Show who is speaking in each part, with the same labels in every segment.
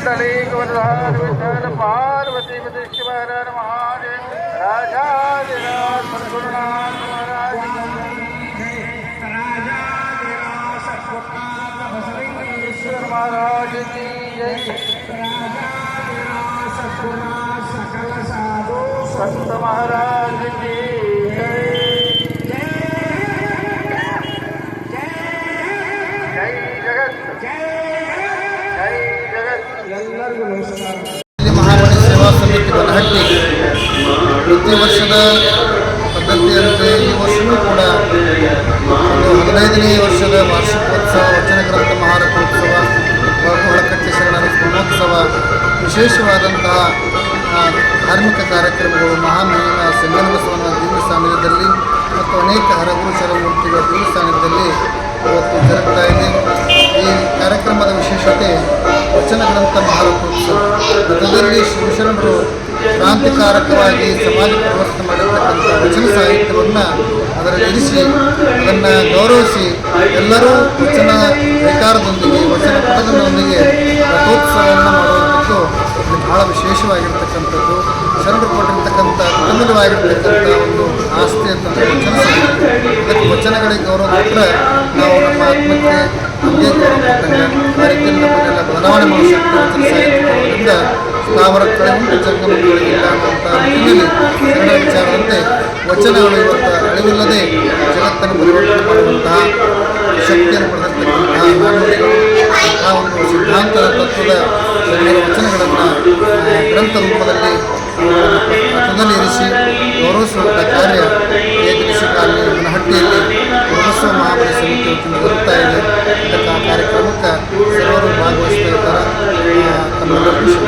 Speaker 1: कुंडलीकवरदार विठ्ठल पार्वती शिवार महादेव राजाधिराज सद्गुरुनाथ महाराज ईश्वर महाराज की जय। सकल साधु संत महाराज की जय। जय जगत जय जगत। ಎಲ್ಲರಿಗೂ ನಮಸ್ಕಾರ।
Speaker 2: ಮಹಾಮಣಿ ಸೇವಾ ಸಮಿತಿ ಬನಹಟ್ಟಿ ಪ್ರತಿ ವರ್ಷದ ಪದ್ಧತಿಯಂತೆ ಈ ವರ್ಷವೂ ಕೂಡ 15ನೇ ವರ್ಷದ ವಾರ್ಷಿಕೋತ್ಸವ, ವಚನ ಗ್ರಂಥ ಮಹಾರಥೋತ್ಸವ, ಒಳಕಟ್ಟಿ ಶರಣರ ಸ್ಮರಣೋತ್ಸವ, ವಿಶೇಷವಾದಂತಹ ಧಾರ್ಮಿಕ ಕಾರ್ಯಕ್ರಮಗಳು ಮಹಾಮಹಿಮ ಸಂಗಮಬಸವನ ದಿವ್ಯ ಸಾನ್ನಿಧ್ಯದಲ್ಲಿ ಮತ್ತು ಅನೇಕ ಹರಗುರು ಶರಣಮೂರ್ತಿಗಳ ದಿವ್ಯ ಸಾನ್ನಿಧ್ಯದಲ್ಲಿ ಇವತ್ತು ಜರುಗ್ತಾ ಇದೆ. ಈ ಕಾರ್ಯಕ್ರಮದ ವಿಶೇಷತೆ ವಚನ ಗ್ರಂಥ ಮಹಾರಥೋತ್ಸವ. ಗತದಲ್ಲಿ ಶಿವಶರಣರು ಕ್ರಾಂತಿಕಾರಕವಾಗಿ ಸಮಾಜ ಪರಿವರ್ತನೆ ಮಾಡಿರ್ತಕ್ಕಂಥ ವಚನ ಸಾಹಿತ್ಯವನ್ನು ಅದರಲ್ಲಿ ಇರಿಸಿ ಅದನ್ನು ಗೌರವಿಸಿ ಎಲ್ಲರೂ ವಚನ ಬೇಕಾರದೊಂದಿಗೆ ವಚನ ಪಠದೊಂದಿಗೆ ರಥೋತ್ಸವವನ್ನು ಮಾಡುವಂಥದ್ದು ಬಹಳ ವಿಶೇಷವಾಗಿರ್ತಕ್ಕಂಥದ್ದು. ಶರಣರು ಕೊಟ್ಟಿರ್ತಕ್ಕಂಥ ಅತ್ಯಮೂಲ್ಯವಾಗಿರ್ತಕ್ಕಂಥ ಒಂದು ಆಸ್ತಿ ಅಂತಂದರೆ ವಚನ ಸಾಹಿತ್ಯ. ಅದಕ್ಕೆ ವಚನಗಳಿಗೆ ಗೌರವ ಕೊಟ್ಟರೆ ನಾವು ನಮ್ಮ ಆತ್ಮಕ್ಕೆ ನಮಗೆ ಗೌರವ ಕೊಟ್ಟಂಗೆ ಆ ರೀತಿಯಲ್ಲಿ ನಮ್ಮನ್ನೆಲ್ಲ ಬದಲಾವಣೆ ಮಾಡೋ ಶಕ್ತಿ ವಚನ ಸಾಹಿತ್ಯದಿಂದ ಸ್ಥಾವರ ಕೆಳಗುಂಟು ಜಂಗಮಗಳಿಲ್ಲ ಅನ್ನುವಂಥ ನಿಟ್ಟಿನಲ್ಲಿ ಶರಣರ ವಿಚಾರದಂತೆ ವಚನಗಳು ಇವತ್ತು ಅಳಿವಿಲ್ಲದೆ ಜಗತ್ತನ್ನು ಪರಿವರ್ತನೆ ಮಾಡುವಂತಹ ಶಕ್ತಿಯನ್ನು ಪಡೆದಿರ್ತಕ್ಕಂತಹ ನಾಣ್ಣುಡಿಗಳು, ಆ ಒಂದು ಸಿದ್ಧಾಂತದ ತತ್ವದ ಶರಣರ ವಚನಗಳನ್ನು ಗ್ರಂಥ ರೂಪದಲ್ಲಿ ರಥದಲ್ಲಿ ಇರಿಸಿ ಗೌರವಿಸುವಂಥ ಕಾರ್ಯ ಏಕದಿಶಿ ಕಾಲನಿ ಬನಹಟ್ಟಿಯಲ್ಲಿ ಗುರುಬಸವ ಮಹಾಮಣಿ ಸಮಿತಿ ವತಿಯಿಂದ ಜರುಗ್ತಾ ಇದೆ. ಇದಕ್ಕೆ ಆ ಕಾರ್ಯಕ್ರಮಕ್ಕೆ ಸರ್ವರು ಭಾಗವಹಿಸ್ತಾ ಇದ್ದಾರೆ. ತಮ್ಮೆಲ್ಲರಿಗೂ ಶುಭ.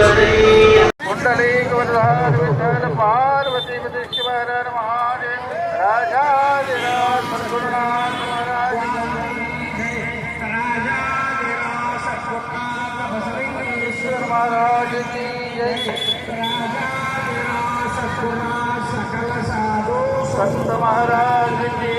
Speaker 1: कुंडलीकवरदार विठ्ठल पार्वती शिवार महादेव राजाधिराज सद्गुरुनाथ महाराज ईश्वर महाराज की जय। सकल साधु संत महाराज की